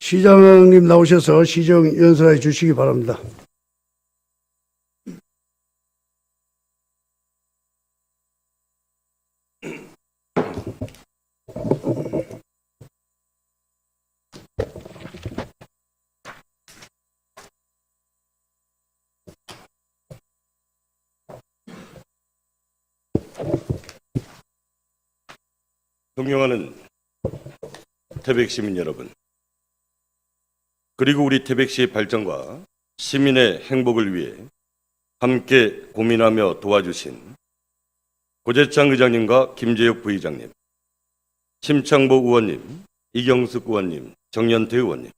시장님 나오셔서 시정 연설해 주시기 바랍니다. 존경하는 태백 시민 여러분, 그리고 우리 태백시의 발전과 시민의 행복을 위해 함께 고민하며 도와주신 고재창 의장님과 김재혁 부의장님, 심창보 의원님, 이경숙 의원님, 정연태 의원님,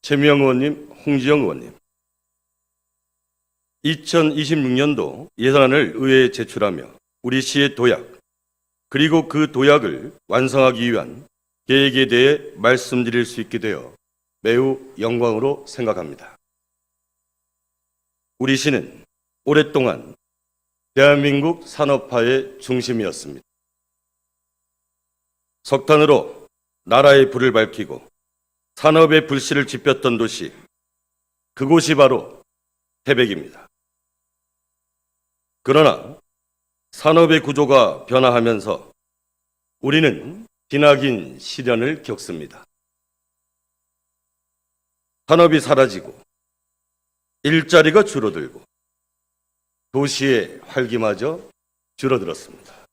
최미영 의원님, 홍지영 의원님, 2026년도 예산안을 의회에 제출하며 우리 시의 도약, 그리고 그 도약을 완성하기 위한 계획에 대해 말씀드릴 수 있게 되어 매우 영광으로 생각합니다. 우리 시는 오랫동안 대한민국 산업화의 중심이었습니다. 석탄으로 나라의 불을 밝히고 산업의 불씨를 지폈던 도시, 그곳이 바로 태백입니다. 그러나 산업의 구조가 변화하면서 우리는 기나긴 시련을 겪습니다. 산업이 사라지고 일자리가 줄어들고 도시의 활기마저 줄어들었습니다.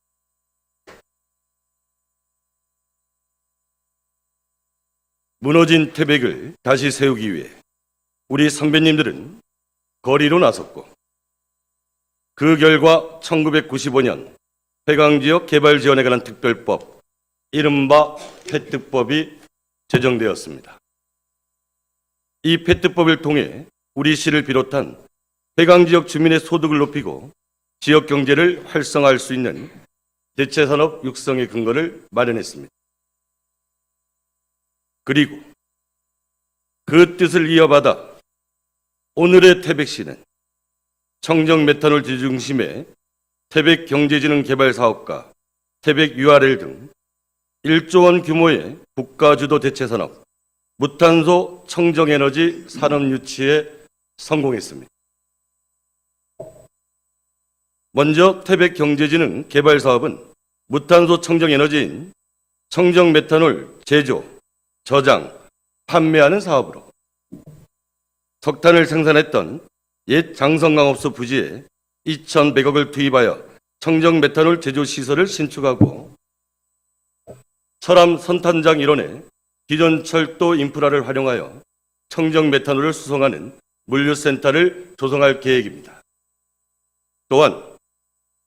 무너진 태백을 다시 세우기 위해 우리 선배님들은 거리로 나섰고, 그 결과 1995년 해강지역 개발 지원에 관한 특별법, 이른바 페트법이 제정되었습니다. 이 페트법을 통해 우리 시를 비롯한 해강지역 주민의 소득을 높이고 지역 경제를 활성화할 수 있는 대체산업 육성의 근거를 마련했습니다. 그리고 그 뜻을 이어받아 오늘의 태백시는 청정 메탄올 중심의 태백 경제지능 개발 사업과 태백 URL 등 1조 원 규모의 국가주도 대체산업, 무탄소 청정에너지 산업 유치에 성공했습니다. 먼저 태백 경제지능 개발 사업은 무탄소 청정에너지인 청정 메탄올 제조, 저장, 판매하는 사업으로 석탄을 생산했던 옛 장성강업소 부지에 2,100억을 투입하여 청정 메탄올 제조 시설을 신축하고, 철암 선탄장 일원에 기존 철도 인프라를 활용하여 청정 메탄올을 수송하는 물류센터를 조성할 계획입니다. 또한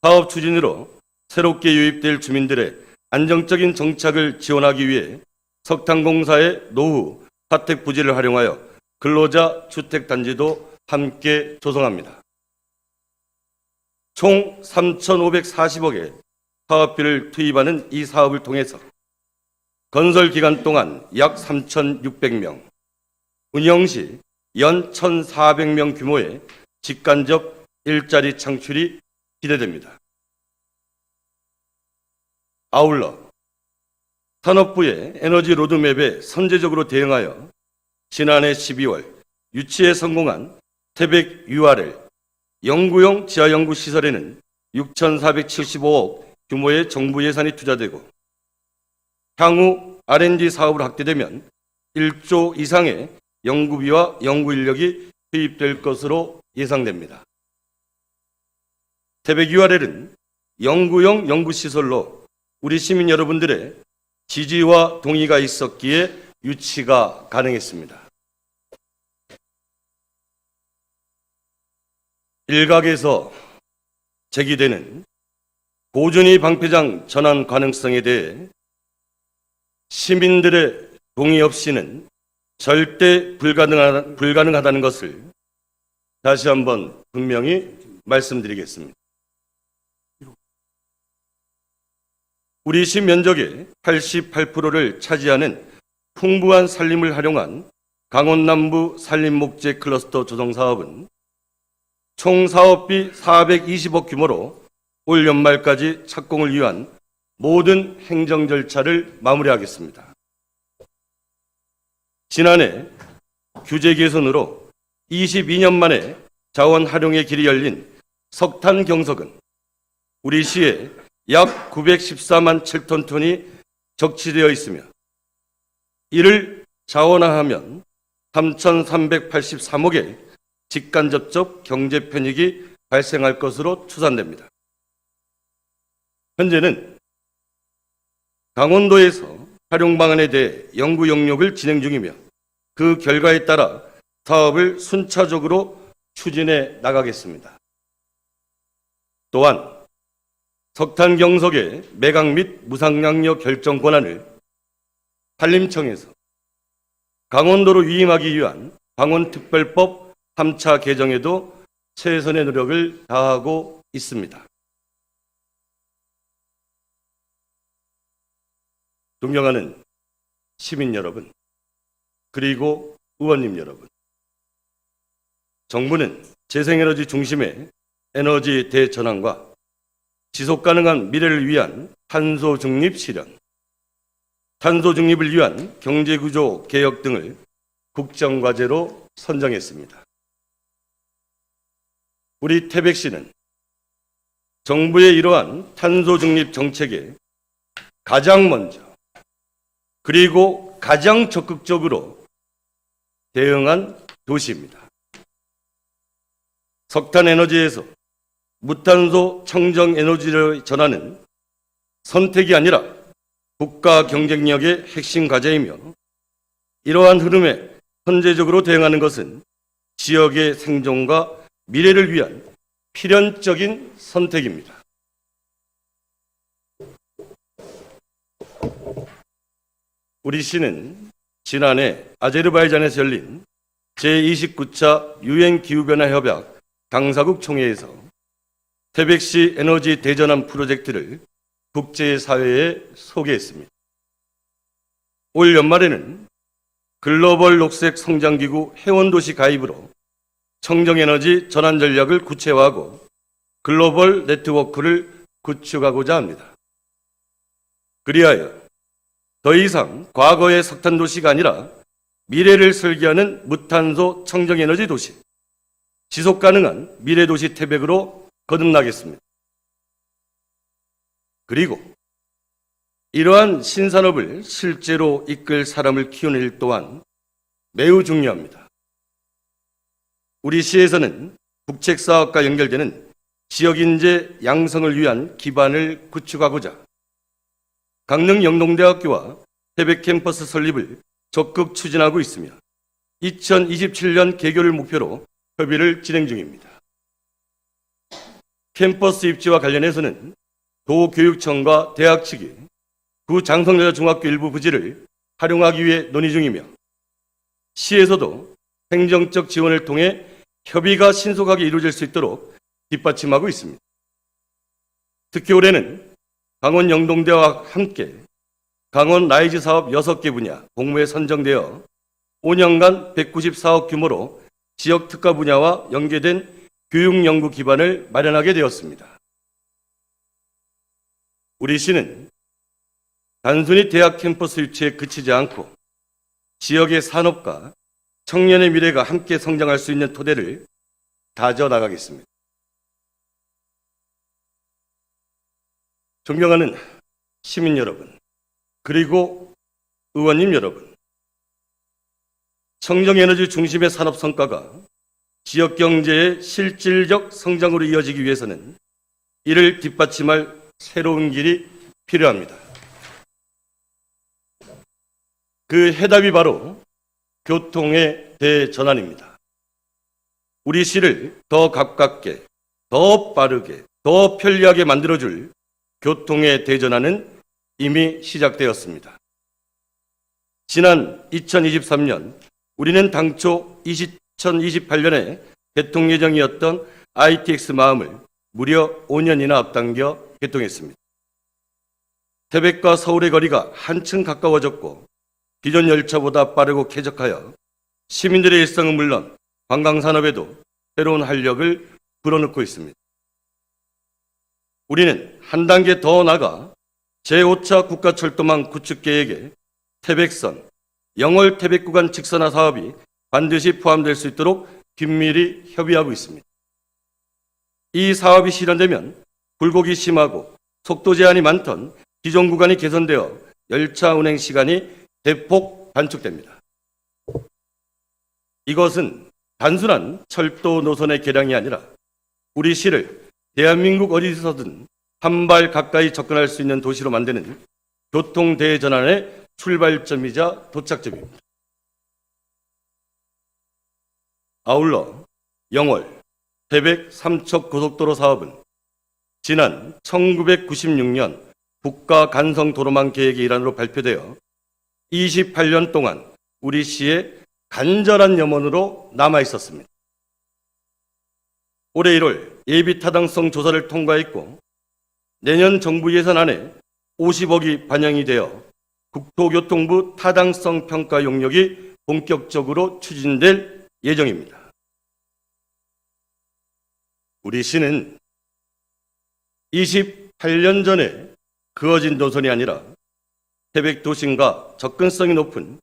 사업 추진으로 새롭게 유입될 주민들의 안정적인 정착을 지원하기 위해 석탄공사의 노후 사택 부지를 활용하여 근로자 주택단지도 함께 조성합니다. 총 3,540억의 사업비를 투입하는 이 사업을 통해서 건설 기간 동안 약 3,600명, 운영 시 연 1,400명 규모의 직간접 일자리 창출이 기대됩니다. 아울러 산업부의 에너지 로드맵에 선제적으로 대응하여 지난해 12월 유치에 성공한 태백 URL 연구용 지하연구 시설에는 6,475억 규모의 정부 예산이 투자되고, 향후 R&D 사업으로 확대되면 1조 이상의 연구비와 연구 인력이 투입될 것으로 예상됩니다. 태백 URL은 연구용 연구시설로 우리 시민 여러분들의 지지와 동의가 있었기에 유치가 가능했습니다. 일각에서 제기되는 고준위 방패장 전환 가능성에 대해 시민들의 동의 없이는 절대 불가능하다는 것을 다시 한번 분명히 말씀드리겠습니다. 우리 시 면적의 88%를 차지하는 풍부한 산림을 활용한 강원남부 산림목재 클러스터 조성 사업은 총 사업비 420억 규모로 올 연말까지 착공을 위한 모든 행정 절차를 마무리하겠습니다. 지난해 규제 개선으로 22년 만에 자원 활용의 길이 열린 석탄 경석은 우리 시에 약 914만 7톤 톤이 적치되어 있으며 이를 자원화하면 3,383억의 직간접적 경제 편익이 발생할 것으로 추산됩니다. 현재는 강원도에서 활용 방안에 대해 연구 용역을 진행 중이며 그 결과에 따라 사업을 순차적으로 추진해 나가겠습니다. 또한 석탄 경석의 매각 및 무상양료 결정 권한을 산림청에서 강원도로 위임하기 위한 강원특별법 3차 개정에도 최선의 노력을 다하고 있습니다. 존경하는 시민 여러분, 그리고 의원님 여러분, 정부는 재생에너지 중심의 에너지 대전환과 지속가능한 미래를 위한 탄소 중립 실현, 탄소 중립을 위한 경제구조 개혁 등을 국정과제로 선정했습니다. 우리 태백시는 정부의 이러한 탄소 중립 정책에 가장 먼저 그리고 가장 적극적으로 대응한 도시입니다. 석탄 에너지에서 무탄소 청정 에너지를 전하는 선택이 아니라 국가 경쟁력의 핵심 과제이며 이러한 흐름에 선제적으로 대응하는 것은 지역의 생존과 미래를 위한 필연적인 선택입니다. 우리 시는 지난해 아제르바이잔에서 열린 제29차 유엔 기후변화 협약 당사국 총회에서 태백시 에너지 대전환 프로젝트를 국제사회에 소개했습니다. 올 연말에는 글로벌 녹색 성장기구 회원도시 가입으로 청정에너지 전환 전략을 구체화하고 글로벌 네트워크를 구축하고자 합니다. 그리하여 더 이상 과거의 석탄 도시가 아니라 미래를 설계하는 무탄소 청정에너지 도시, 지속가능한 미래도시 태백으로 거듭나겠습니다. 그리고 이러한 신산업을 실제로 이끌 사람을 키우는 일 또한 매우 중요합니다. 우리 시에서는 국책사업과 연결되는 지역인재 양성을 위한 기반을 구축하고자 강릉 영동대학교와 태백 캠퍼스 설립을 적극 추진하고 있으며 2027년 개교를 목표로 협의를 진행 중입니다. 캠퍼스 입지와 관련해서는 도교육청과 대학 측이 구 장성여자중학교 일부 부지를 활용하기 위해 논의 중이며 시에서도 행정적 지원을 통해 협의가 신속하게 이루어질 수 있도록 뒷받침하고 있습니다. 특히 올해는 강원 영동대와 함께 강원 라이즈 사업 6개 분야 공모에 선정되어 5년간 194억 규모로 지역 특화 분야와 연계된 교육 연구 기반을 마련하게 되었습니다. 우리 시는 단순히 대학 캠퍼스 유치에 그치지 않고 지역의 산업과 청년의 미래가 함께 성장할 수 있는 토대를 다져 나가겠습니다. 존경하는 시민 여러분, 그리고 의원님 여러분, 청정에너지 중심의 산업 성과가 지역 경제의 실질적 성장으로 이어지기 위해서는 이를 뒷받침할 새로운 길이 필요합니다. 그 해답이 바로 교통의 대전환입니다. 우리 시를 더 가깝게, 더 빠르게, 더 편리하게 만들어줄 교통의 대전환은 이미 시작되었습니다. 지난 2023년 우리는 당초 2028년에 개통 예정이었던 ITX 마음을 무려 5년이나 앞당겨 개통했습니다. 태백과 서울의 거리가 한층 가까워졌고 기존 열차보다 빠르고 쾌적하여 시민들의 일상은 물론 관광산업에도 새로운 활력을 불어넣고 있습니다. 우리는 한 단계 더 나아가 제5차 국가철도망 구축 계획에 태백선, 영월 태백 구간 직선화 사업이 반드시 포함될 수 있도록 긴밀히 협의하고 있습니다. 이 사업이 실현되면 굴곡이 심하고 속도 제한이 많던 기존 구간이 개선되어 열차 운행 시간이 대폭 단축됩니다. 이것은 단순한 철도 노선의 개량이 아니라 우리 시를 대한민국 어디서든 한 발 가까이 접근할 수 있는 도시로 만드는 교통 대전환의 출발점이자 도착점입니다. 아울러 영월, 태백 삼척 고속도로 사업은 지난 1996년 국가 간성 도로망 계획의 일환으로 발표되어 28년 동안 우리 시의 간절한 염원으로 남아 있었습니다. 올해 1월 예비 타당성 조사를 통과했고 내년 정부 예산안에 50억이 반영이 되어 국토교통부 타당성 평가 용역이 본격적으로 추진될 예정입니다. 우리 시는 28년 전에 그어진 노선이 아니라 태백 도심과 접근성이 높은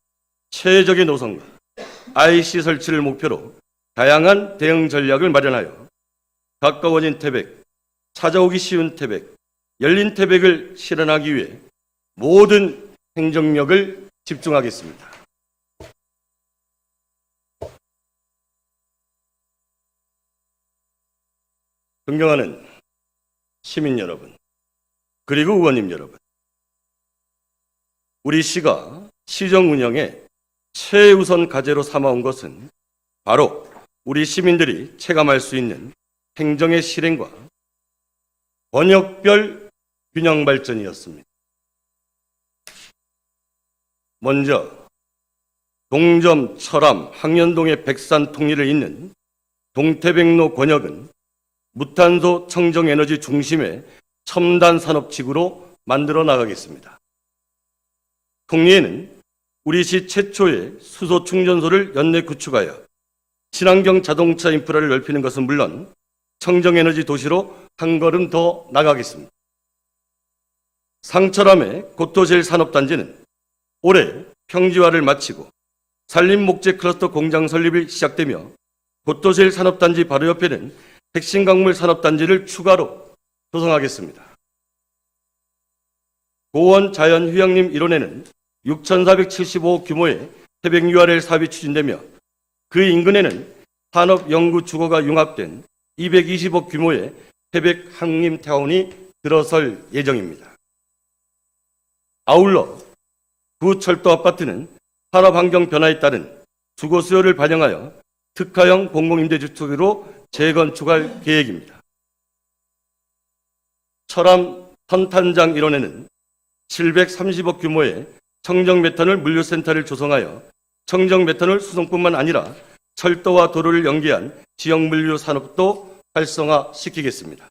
최적의 노선과 IC 설치를 목표로 다양한 대응 전략을 마련하여 가까워진 태백, 찾아오기 쉬운 태백, 열린 태백을 실현하기 위해 모든 행정력을 집중하겠습니다. 존경하는 시민 여러분, 그리고 의원님 여러분, 우리 시가 시정 운영의 최우선 과제로 삼아온 것은 바로 우리 시민들이 체감할 수 있는 행정의 실행과 번역별 균형 발전이었습니다. 먼저 동점, 철암, 항년동의 백산 통리를 잇는 동태백로 권역은 무탄소 청정에너지 중심의 첨단 산업지구로 만들어 나가겠습니다. 통리에는 우리 시 최초의 수소 충전소를 연내 구축하여 친환경 자동차 인프라를 넓히는 것은 물론 청정에너지 도시로 한 걸음 더 나가겠습니다. 상철암의 고토제일 산업단지는 올해 평지화를 마치고 산림목재 클러스터 공장 설립이 시작되며 고토제일 산업단지 바로 옆에는 핵심광물 산업단지를 추가로 조성하겠습니다. 고원 자연휴양림 일원에는 6,475억 규모의 태백 URL 사업이 추진되며 그 인근에는 산업연구주거가 융합된 220억 규모의 태백 항림타운이 들어설 예정입니다. 아울러 구철도 아파트는 산업환경 변화에 따른 주거 수요를 반영하여 특화형 공공임대주택으로 재건축할 계획입니다. 철암 선탄장 일원에는 730억 규모의 청정메탄올 물류센터를 조성하여 청정메탄올 수송뿐만 아니라 철도와 도로를 연계한 지역물류 산업도 활성화시키겠습니다.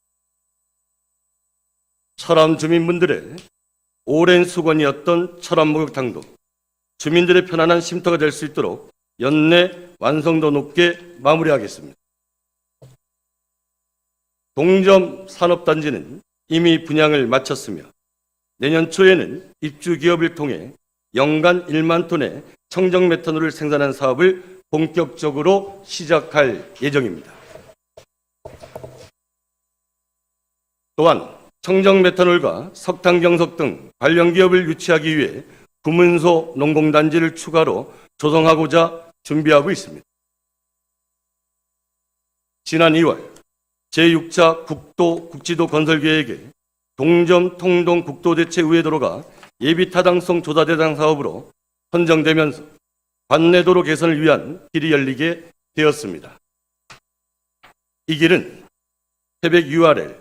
철암 주민분들의 오랜 수건이었던 철암 목욕탕도 주민들의 편안한 쉼터가 될 수 있도록 연내 완성도 높게 마무리하겠습니다. 동점 산업단지는 이미 분양을 마쳤으며 내년 초에는 입주 기업을 통해 연간 1만 톤의 청정 메탄올을 생산하는 사업을 본격적으로 시작할 예정입니다. 또한 청정 메탄올과 석탄경석 등 관련 기업을 유치하기 위해 구문소 농공단지를 추가로 조성하고자 준비하고 있습니다. 지난 2월 제6차 국지도 건설 계획에 동점 통동 국도대체우회도로가 예비타당성 조사 대상 사업으로 선정되면서 관내도로 개선을 위한 길이 열리게 되었습니다. 이 길은 태백 URL,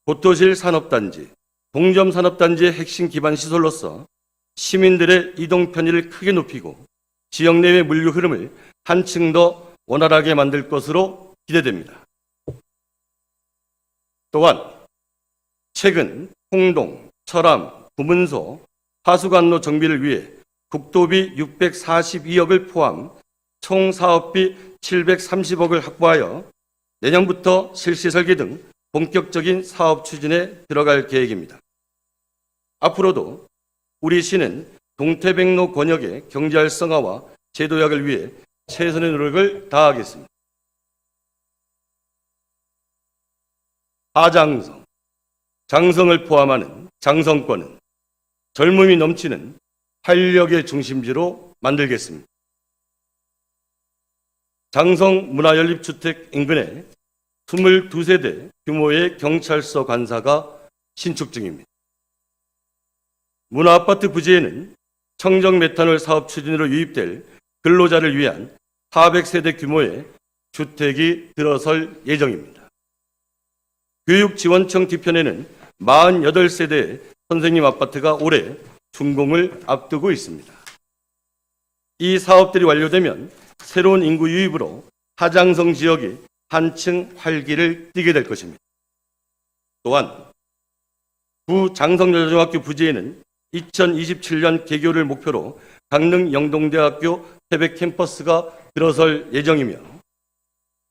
고토실 산업단지, 동점 산업단지의 핵심 기반 시설로서 시민들의 이동 편의를 크게 높이고 지역 내의 물류 흐름을 한층 더 원활하게 만들 것으로 기대됩니다. 또한 최근 홍동, 철암, 구문소, 하수관로 정비를 위해 국도비 642억을 포함 총 사업비 730억을 확보하여 내년부터 실시 설계 등 본격적인 사업 추진에 들어갈 계획입니다. 앞으로도 우리 시는 동태백로 권역의 경제 활성화와 제도약을 위해 최선의 노력을 다하겠습니다. 하장성, 장성을 포함하는 장성권은 젊음이 넘치는 활력의 중심지로 만들겠습니다. 장성 문화연립주택 인근에 22세대 규모의 경찰서 관사가 신축 중입니다. 문화아파트 부지에는 청정메탄올 사업 추진으로 유입될 근로자를 위한 400세대 규모의 주택이 들어설 예정입니다. 교육지원청 뒤편에는 48세대의 선생님 아파트가 올해 준공을 앞두고 있습니다. 이 사업들이 완료되면 새로운 인구 유입으로 하장성 지역이 한층 활기를 띠게 될 것입니다. 또한 구 장성여중학교 부지에는 2027년 개교를 목표로 강릉 영동대학교 태백 캠퍼스가 들어설 예정이며,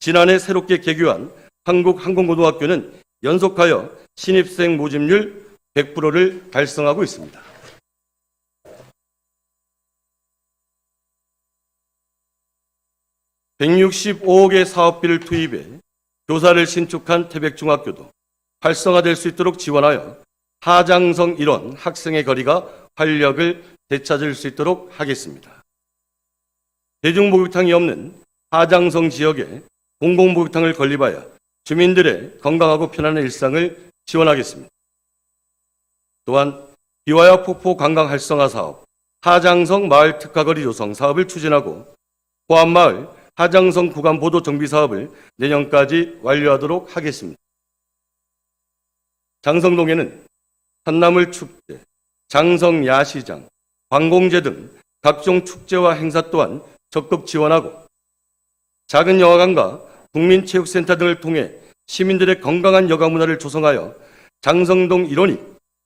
지난해 새롭게 개교한 한국항공고등학교는 연속하여 신입생 모집률 100%를 달성하고 있습니다. (165억의) 사업비를 투입해 교사를 신축한 태백중학교도 활성화될 수 있도록 지원하여 하장성 일원 학생의 거리가 활력을 되찾을 수 있도록 하겠습니다. 대중목욕탕이 없는 하장성 지역에 공공목욕탕을 건립하여 주민들의 건강하고 편안한 일상을 지원하겠습니다. 또한 비와야 폭포 관광 활성화 사업, 하장성 마을 특화거리 조성 사업을 추진하고 포함마을 하장성 구간 보도 정비 사업을 내년까지 완료하도록 하겠습니다. 장성동에는 한나물 축제, 장성 야시장, 관공제 등 각종 축제와 행사 또한 적극 지원하고, 작은 영화관과 국민체육센터 등을 통해 시민들의 건강한 여가 문화를 조성하여 장성동 일원이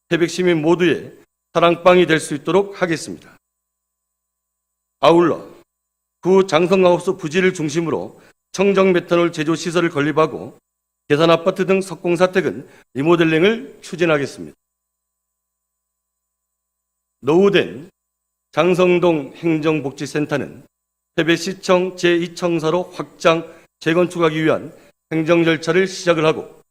태백시민 모두의 사랑방이 될 수 있도록 하겠습니다. 아울러 구 장성하우스 부지를 중심으로 청정메탄올 제조시설을 건립하고 계산아파트 등 석공사택은 리모델링을 추진하겠습니다. 노후된 장성동 행정복지센터는 태백시청 제2청사로 확장 재건축하기 위한 행정 절차를 시작을 하고,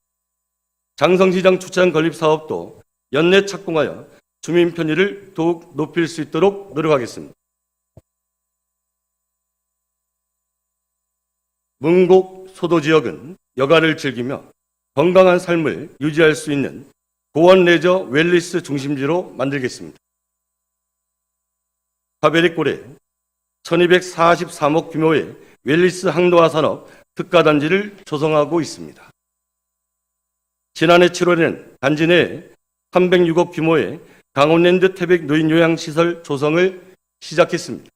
장성시장 주차장 건립 사업도 연내 착공하여 주민 편의를 더욱 높일 수 있도록 노력하겠습니다. 문곡 소도 지역은 여가를 즐기며 건강한 삶을 유지할 수 있는 고원 레저 웰리스 중심지로 만들겠습니다. 하베리골에 1243억 규모의 웰리스 항노화 산업 특가단지를 조성하고 있습니다. 지난해 7월에는 단지 내에 306억 규모의 강원랜드 태백 노인요양시설 조성을 시작했습니다.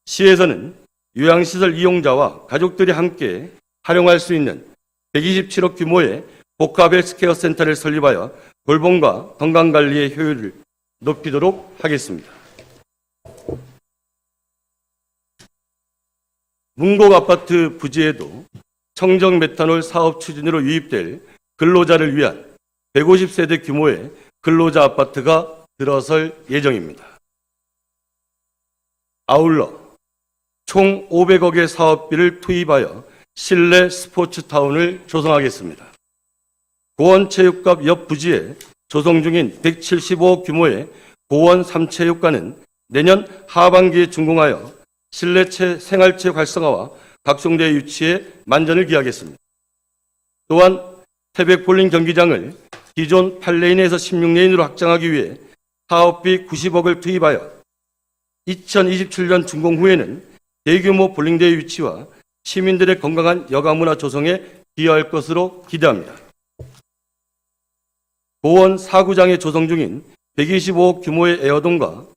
시에서는 요양시설 이용자와 가족들이 함께 활용할 수 있는 127억 규모의 복합 헬스케어 센터를 설립하여 돌봄과 건강관리의 효율을 높이도록 하겠습니다. 문곡 아파트 부지에도 청정 메탄올 사업 추진으로 유입될 근로자를 위한 150세대 규모의 근로자 아파트가 들어설 예정입니다. 아울러 총 500억의 사업비를 투입하여 실내 스포츠타운을 조성하겠습니다. 고원체육관 옆 부지에 조성 중인 175억 규모의 고원 3체육관은 내년 하반기에 준공하여 실내 생활체육 활성화와 각종대회 유치에 만전을 기하겠습니다. 또한 태백 볼링 경기장을 기존 8레인에서 16레인으로 확장하기 위해 사업비 90억을 투입하여 2027년 준공 후에는 대규모 볼링대회 유치와 시민들의 건강한 여가문화 조성에 기여할 것으로 기대합니다. 고원 4구장에 조성 중인 125억 규모의 에어돔과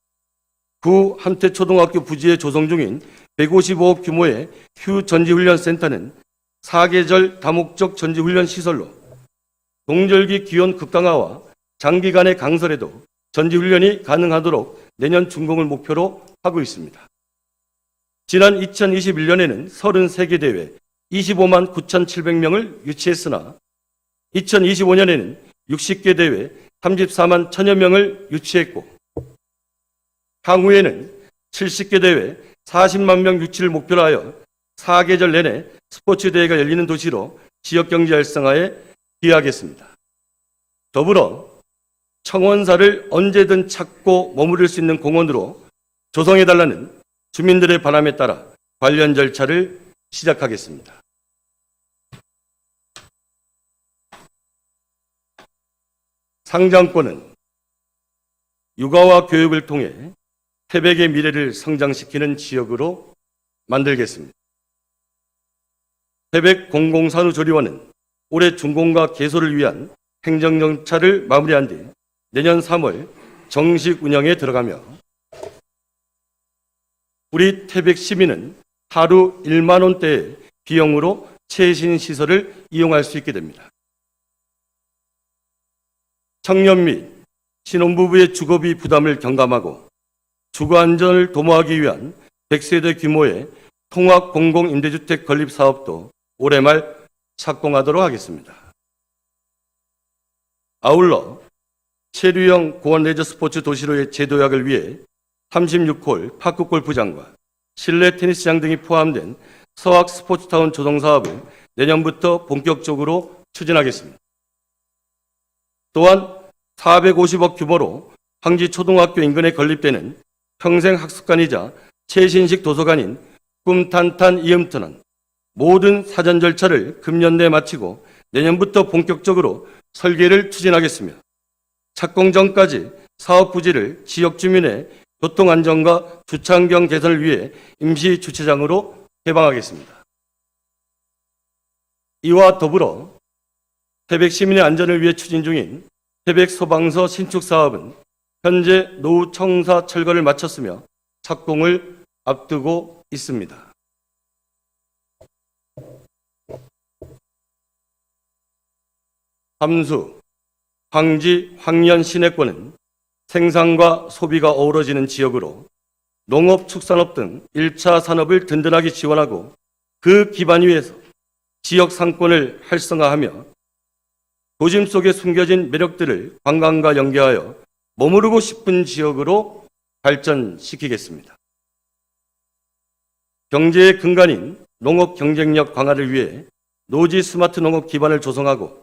구 한태초등학교 부지에 조성 중인 155억 규모의 휴 전지훈련센터는 4계절 다목적 전지훈련 시설로 동절기 기온 극강화와 장기간의 강설에도 전지훈련이 가능하도록 내년 준공을 목표로 하고 있습니다. 지난 2021년에는 33개 대회 25만 9,700명을 유치했으나 2025년에는 60개 대회 34만 1,000여 명을 유치했고, 향후에는 70개 대회 40만 명 유치를 목표로 하여 4계절 내내 스포츠 대회가 열리는 도시로 지역경제 활성화에 기여하겠습니다. 더불어 청원사를 언제든 찾고 머무를 수 있는 공원으로 조성해달라는 주민들의 바람에 따라 관련 절차를 시작하겠습니다. 상장권은 육아와 교육을 통해 태백의 미래를 성장시키는 지역으로 만들겠습니다. 태백 공공산후조리원은 올해 준공과 개소를 위한 행정정차를 마무리한 뒤 내년 3월 정식 운영에 들어가며 우리 태백 시민은 하루 1만 원대의 비용으로 최신 시설을 이용할 수 있게 됩니다. 청년 및 신혼부부의 주거비 부담을 경감하고 주거 안전을 도모하기 위한 100세대 규모의 통합 공공임대주택 건립 사업도 올해 말 착공하도록 하겠습니다. 아울러 체류형 고원 레저 스포츠 도시로의 재도약을 위해 36홀 파크 골프장과 실내 테니스장 등이 포함된 서학 스포츠타운 조성 사업을 내년부터 본격적으로 추진하겠습니다. 또한 450억 규모로 황지 초등학교 인근에 건립되는 평생학습관이자 최신식 도서관인 꿈탄탄 이음터는 모든 사전 절차를 금년 내에 마치고 내년부터 본격적으로 설계를 추진하겠으며 착공 전까지 사업 부지를 지역 주민의 교통안전과 주차환경 개선을 위해 임시 주차장으로 개방하겠습니다. 이와 더불어 태백 시민의 안전을 위해 추진 중인 태백 소방서 신축 사업은 현재 노후 청사 철거를 마쳤으며 착공을 앞두고 있습니다. 함수, 황지, 황년 시내권은 생산과 소비가 어우러지는 지역으로 농업, 축산업 등 1차 산업을 든든하게 지원하고 그 기반 위에서 지역 상권을 활성화하며 도심 속에 숨겨진 매력들을 관광과 연계하여 머무르고 싶은 지역으로 발전시키겠습니다. 경제의 근간인 농업 경쟁력 강화를 위해 노지 스마트 농업 기반을 조성하고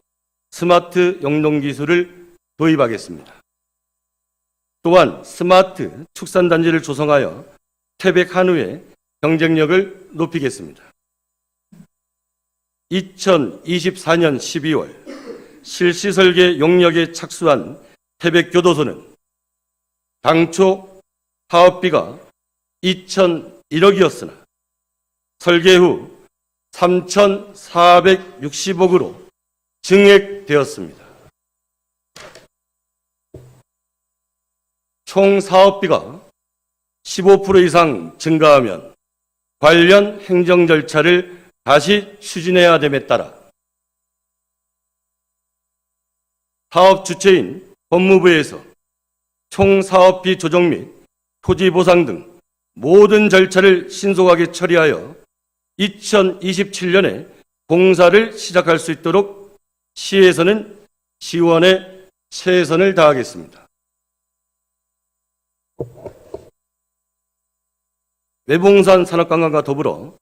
스마트 영농 기술을 도입하겠습니다. 또한 스마트 축산단지를 조성하여 태백 한우의 경쟁력을 높이겠습니다. 2024년 12월 실시설계 용역에 착수한 태백교도소는 당초 사업비가 2,001억이었으나 설계 후 3,460억으로 증액되었습니다. 총 사업비가 15% 이상 증가하면 관련 행정 절차를 다시 추진해야 됨에 따라 사업 주체인 법무부에서 총 사업비 조정 및 토지 보상 등 모든 절차를 신속하게 처리하여 2027년에 공사를 시작할 수 있도록 시에서는 지원에 최선을 다하겠습니다. 외봉산 산업관광과 더불어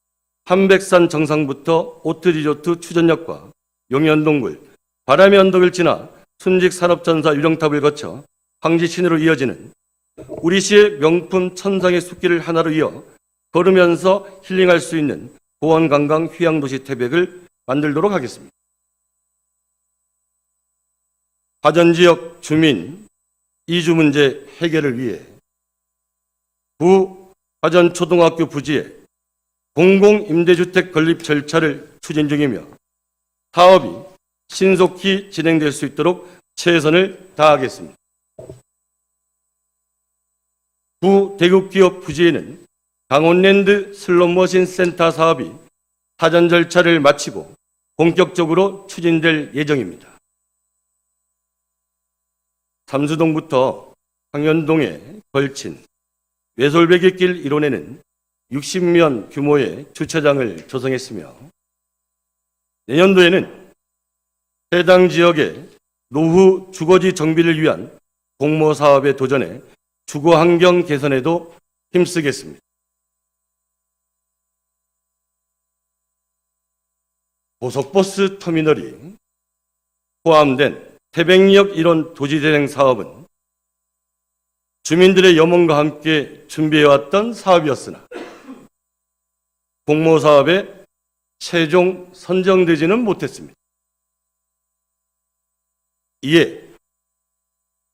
한백산 정상부터 오트리조트 추전역과 용현동굴, 바람의 언덕을 지나 순직산업전사 유령탑을 거쳐 황지 시내로 이어지는 우리 시의 명품 천상의 숲길을 하나로 이어 걸으면서 힐링할 수 있는 보원관광 휴양도시 태백을 만들도록 하겠습니다. 하전지역 주민 이주 문제 해결을 위해 구 하전초등학교 부지에 공공임대주택 건립 절차를 추진 중이며 사업이 신속히 진행될 수 있도록 최선을 다하겠습니다. 구 대구기업 부지에는 강원랜드 슬롯머신 센터 사업이 사전 절차를 마치고 본격적으로 추진될 예정입니다. 삼수동부터 황현동에 걸친 외솔베개길 1호에는 60면 규모의 주차장을 조성했으며 내년도에는 해당 지역의 노후 주거지 정비를 위한 공모 사업에 도전해 주거 환경 개선에도 힘쓰겠습니다. 고속버스 터미널이 포함된 태백역 1호 도시재생 사업은 주민들의 염원과 함께 준비해왔던 사업이었으나 공모사업에 최종 선정되지는 못했습니다. 이에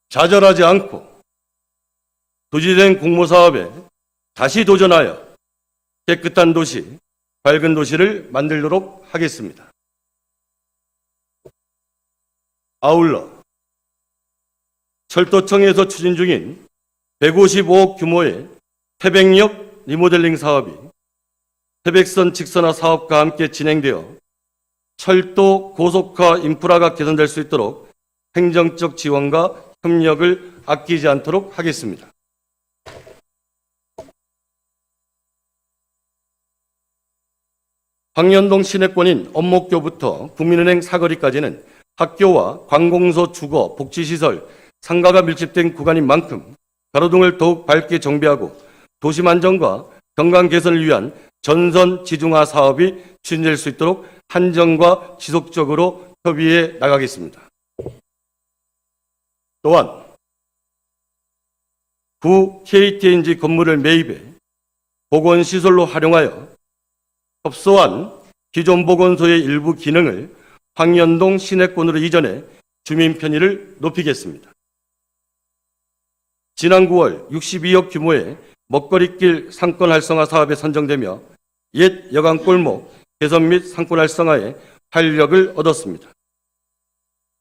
좌절하지 않고 도시재생 공모사업에 다시 도전하여 깨끗한 도시, 밝은 도시를 만들도록 하겠습니다. 아울러 철도청에서 추진 중인 155억 규모의 태백역 리모델링 사업이 태백선 직선화 사업과 함께 진행되어 철도 고속화 인프라가 개선될 수 있도록 행정적 지원과 협력을 아끼지 않도록 하겠습니다. 황현동 시내권인 엄목교부터 국민은행 사거리까지는 학교와 관공서, 주거, 복지시설, 상가가 밀집된 구간인 만큼 가로등을 더욱 밝게 정비하고 도심 안정과 경관 개선을 위한 전선 지중화 사업이 추진될 수 있도록 한정과 지속적으로 협의해 나가겠습니다. 또한 구 KTNG 건물을 매입해 보건시설로 활용하여 협소한 기존 보건소의 일부 기능을 황현동 시내권으로 이전해 주민 편의를 높이겠습니다. 지난 9월 62억 규모의 먹거리길 상권 활성화 사업에 선정되며 옛 여강골목 개선 및 상권 활성화에 활력을 얻었습니다.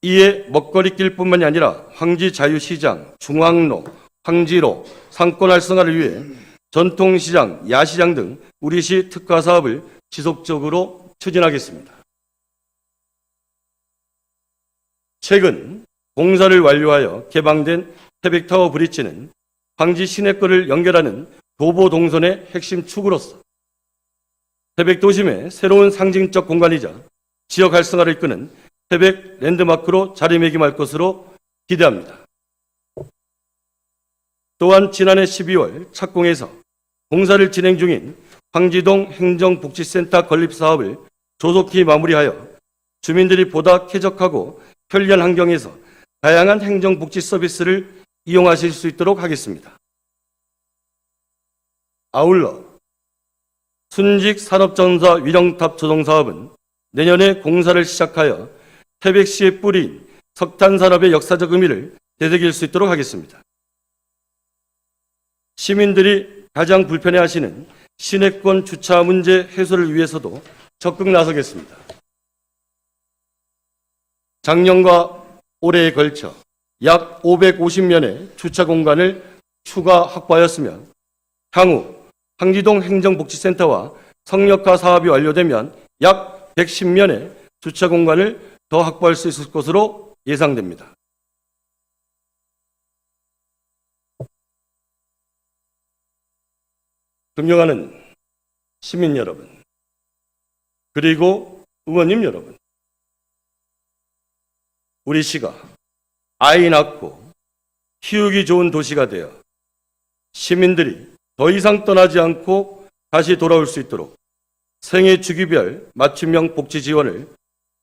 이에 먹거리길뿐만이 아니라 황지자유시장, 중앙로, 황지로 상권 활성화를 위해 전통시장, 야시장 등 우리시 특화 사업을 지속적으로 추진하겠습니다. 최근 공사를 완료하여 개방된 태백타워 브릿지는 황지 시내권을 연결하는 도보 동선의 핵심 축으로서 태백 도심의 새로운 상징적 공간이자 지역 활성화를 이끄는 태백 랜드마크로 자리매김할 것으로 기대합니다. 또한 지난해 12월 착공해서 공사를 진행 중인 황지동 행정복지센터 건립사업을 조속히 마무리하여 주민들이 보다 쾌적하고 편리한 환경에서 다양한 행정복지 서비스를 이용하실 수 있도록 하겠습니다. 아울러 순직 산업전사 위령탑 조성사업은 내년에 공사를 시작하여 태백시의 뿌리인 석탄산업의 역사적 의미를 되새길 수 있도록 하겠습니다. 시민들이 가장 불편해하시는 시내권 주차 문제 해소를 위해서도 적극 나서겠습니다. 작년과 올해에 걸쳐 약 550면의 주차 공간을 추가 확보하였으면 향후 황지동 행정복지센터와 성역화 사업이 완료되면 약 110면의 주차 공간을 더 확보할 수 있을 것으로 예상됩니다. 존경하는 시민 여러분, 그리고 의원님 여러분, 우리 시가 아이 낳고 키우기 좋은 도시가 되어 시민들이 더 이상 떠나지 않고 다시 돌아올 수 있도록 생애 주기별 맞춤형 복지 지원을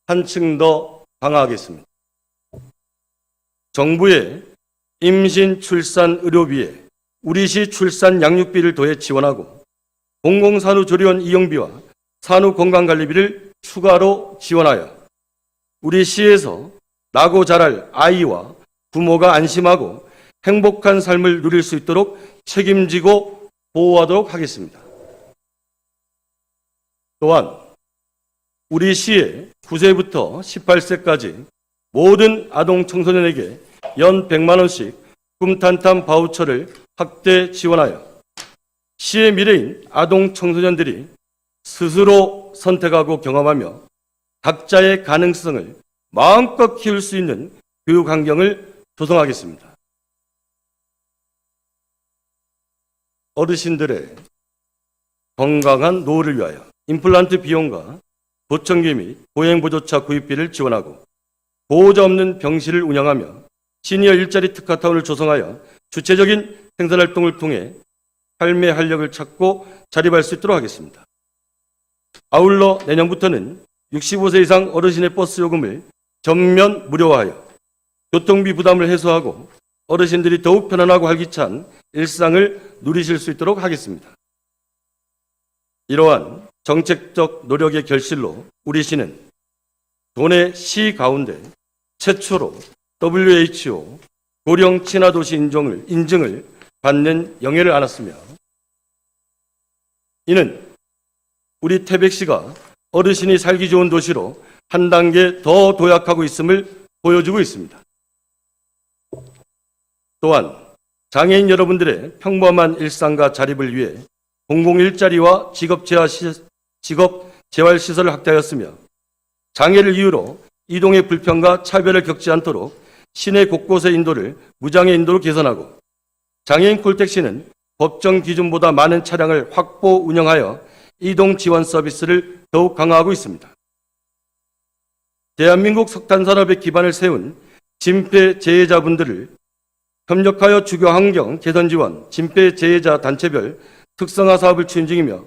한층 더 강화하겠습니다. 정부의 임신 출산 의료비에 우리시 출산 양육비를 더해 지원하고 공공산후조리원 이용비와 산후건강관리비를 추가로 지원하여 우리 시에서 나고 자랄 아이와 부모가 안심하고 행복한 삶을 누릴 수 있도록 책임지고 보호하도록 하겠습니다. 또한 우리 시의 9세부터 18세까지 모든 아동 청소년에게 연 100만 원씩 꿈탄탄 바우처를 확대 지원하여 시의 미래인 아동 청소년들이 스스로 선택하고 경험하며 각자의 가능성을 마음껏 키울 수 있는 교육 환경을 조성하겠습니다. 어르신들의 건강한 노후를 위하여 임플란트 비용과 보청기 및 보행보조차 구입비를 지원하고 보호자 없는 병실을 운영하며 시니어 일자리 특화타운을 조성하여 주체적인 생산활동을 통해 삶의 활력을 찾고 자립할 수 있도록 하겠습니다. 아울러 내년부터는 65세 이상 어르신의 버스 요금을 전면 무료화하여 교통비 부담을 해소하고 어르신들이 더욱 편안하고 활기찬 일상을 누리실 수 있도록 하겠습니다. 이러한 정책적 노력의 결실로 우리 시는 도내 시 가운데 최초로 WHO 고령 친화도시 인증을 받는 영예를 안았으며, 이는 우리 태백시가 어르신이 살기 좋은 도시로 한 단계 더 도약하고 있음을 보여주고 있습니다. 또한 장애인 여러분들의 평범한 일상과 자립을 위해 공공일자리와 직업재활시설을 확대하였으며, 장애를 이유로 이동의 불편과 차별을 겪지 않도록 시내 곳곳의 인도를 무장애 인도로 개선하고, 장애인 콜택시는 법정 기준보다 많은 차량을 확보 운영하여 이동 지원 서비스를 더욱 강화하고 있습니다. 대한민국 석탄산업의 기반을 세운 진폐재해자분들을 협력하여 주거 환경 개선 지원, 진폐재해자 단체별 특성화 사업을 추진 중이며,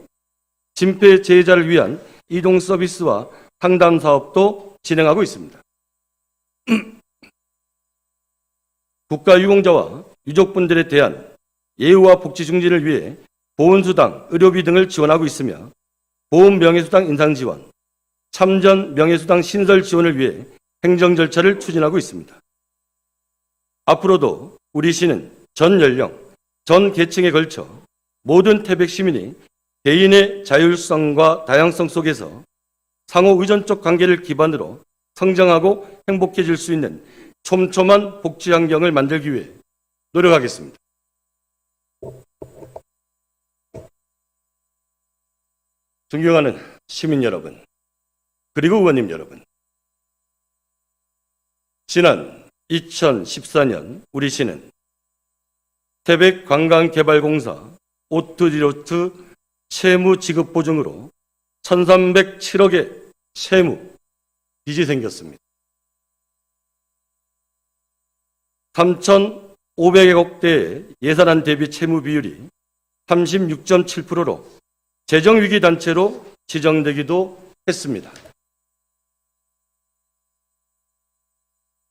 진폐재해자를 위한 이동 서비스와 상담 사업도 진행하고 있습니다. 국가유공자와 유족분들에 대한 예우와 복지 증진을 위해 보훈수당, 의료비 등을 지원하고 있으며, 보훈명예수당 인상 지원, 참전 명예수당 신설 지원을 위해 행정 절차를 추진하고 있습니다. 앞으로도 우리 시는 전 연령, 전 계층에 걸쳐 모든 태백 시민이 개인의 자율성과 다양성 속에서 상호 의존적 관계를 기반으로 성장하고 행복해질 수 있는 촘촘한 복지 환경을 만들기 위해 노력하겠습니다. 존경하는 시민 여러분, 그리고 의원님 여러분, 지난 2014년 우리 시는 태백관광개발공사 오트리로트 채무 지급 보증으로 1,307억의 채무 빚이 생겼습니다. 3,500억대의 예산안 대비 채무 비율이 36.7%로 재정위기 단체로 지정되기도 했습니다.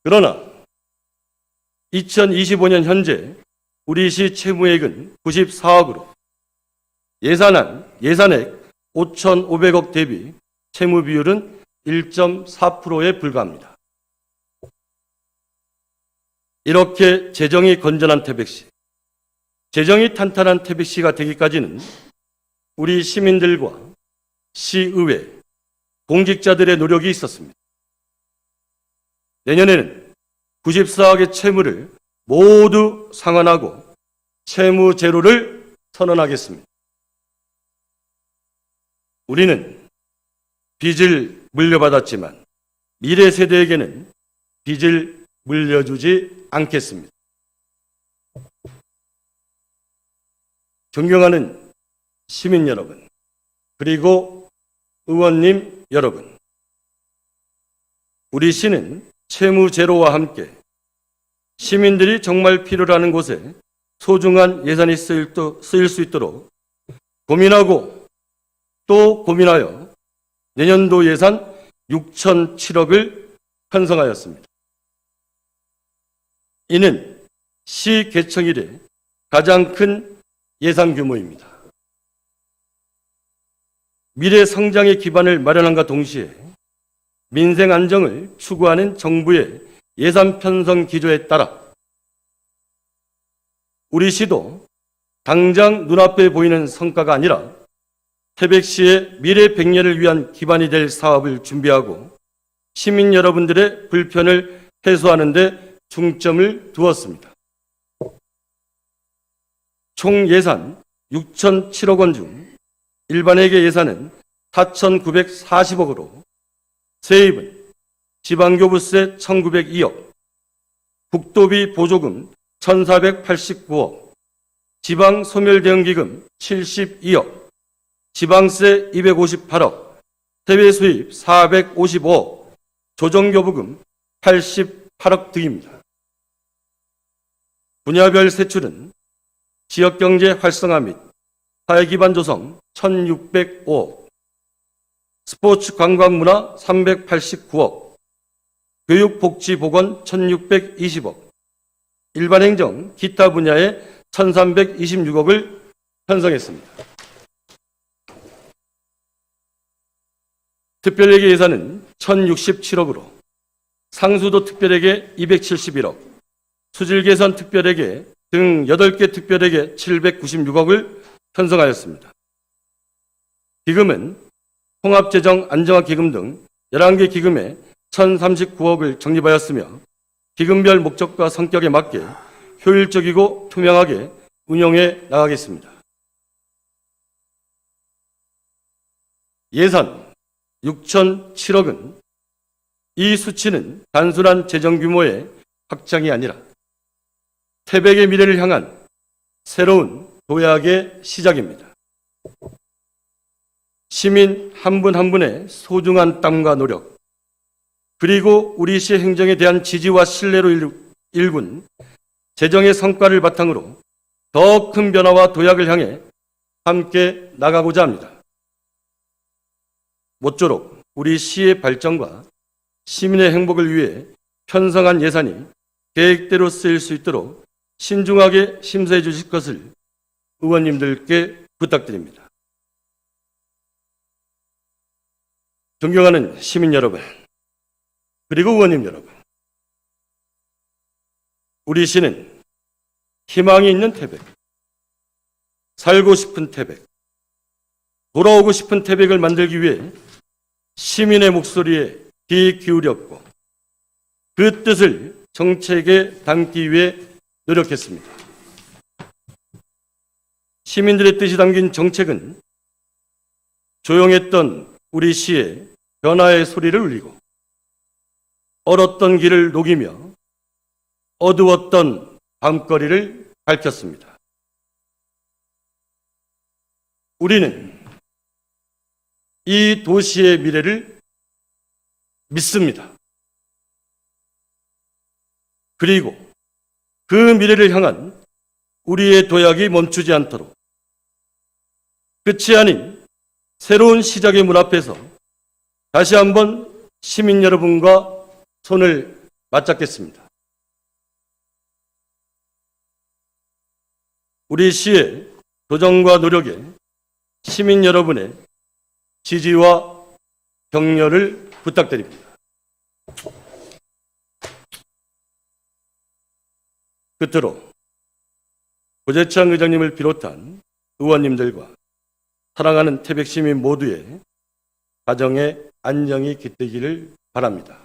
그러나 2025년 현재 우리 시 채무액은 94억으로 예산액 5,500억 대비 채무 비율은 1.4%에 불과합니다. 이렇게 재정이 건전한 태백시, 재정이 탄탄한 태백시가 되기까지는 우리 시민들과 시의회, 공직자들의 노력이 있었습니다. 내년에는 94억의 채무를 모두 상환하고 채무 제로를 선언하겠습니다. 우리는 빚을 물려받았지만 미래 세대에게는 빚을 물려주지 않겠습니다. 존경하는 시민 여러분, 그리고 의원님 여러분, 우리 시는 채무 제로와 함께 시민들이 정말 필요로 하는 곳에 소중한 예산이 쓰일 수 있도록 고민하고 또 고민하여 내년도 예산 6,007억을 편성하였습니다. 이는 시 개청 이래 가장 큰 예산 규모입니다. 미래 성장의 기반을 마련함과 동시에 민생 안정을 추구하는 정부의 예산 편성 기조에 따라 우리 시도 당장 눈앞에 보이는 성과가 아니라 태백시의 미래 100년을 위한 기반이 될 사업을 준비하고 시민 여러분들의 불편을 해소하는 데 중점을 두었습니다. 총 예산 6,007억 원 중 일반회계 예산은 4,940억으로 세입은 지방교부세 1,902억, 국도비 보조금 1,489억, 지방소멸대응기금 72억, 지방세 258억, 세외수입 455억, 조정교부금 88억 등입니다. 분야별 세출은 지역경제 활성화 및 사회기반 조성 1,605억, 스포츠 관광문화 389억, 교육복지보건 1,620억, 일반행정 기타 분야에 1,326억을 편성했습니다. 특별회계 예산은 1,067억으로 상수도 특별회계 271억, 수질개선 특별회계 등 8개 특별회계 796억을 편성하였습니다. 기금은 통합재정 안정화기금 등 11개 기금에 1,039억을 적립하였으며 기금별 목적과 성격에 맞게 효율적이고 투명하게 운영해 나가겠습니다. 예산 6,007억은 이 수치는 단순한 재정 규모의 확장이 아니라 태백의 미래를 향한 새로운 도약의 시작입니다. 시민 한 분 한 분의 소중한 땀과 노력, 그리고 우리 시 행정에 대한 지지와 신뢰로 일군 재정의 성과를 바탕으로 더 큰 변화와 도약을 향해 함께 나가고자 합니다. 모쪼록 우리 시의 발전과 시민의 행복을 위해 편성한 예산이 계획대로 쓰일 수 있도록 신중하게 심사해 주실 것을 의원님들께 부탁드립니다. 존경하는 시민 여러분, 그리고 의원님 여러분, 우리 시는 희망이 있는 태백, 살고 싶은 태백, 돌아오고 싶은 태백을 만들기 위해 시민의 목소리에 귀 기울였고 그 뜻을 정책에 담기 위해 노력했습니다. 시민들의 뜻이 담긴 정책은 조용했던 우리 시의 변화의 소리를 울리고 얼었던 길을 녹이며 어두웠던 밤거리를 밝혔습니다. 우리는 이 도시의 미래를 믿습니다. 그리고 그 미래를 향한 우리의 도약이 멈추지 않도록 끝이 아닌 새로운 시작의 문 앞에서 다시 한번 시민 여러분과 손을 맞잡겠습니다. 우리 시의 도전과 노력에 시민 여러분의 지지와 격려를 부탁드립니다. 끝으로 고재창 의장님을 비롯한 의원님들과 사랑하는 태백 시민 모두의 가정의 안녕이 깃들기를 바랍니다.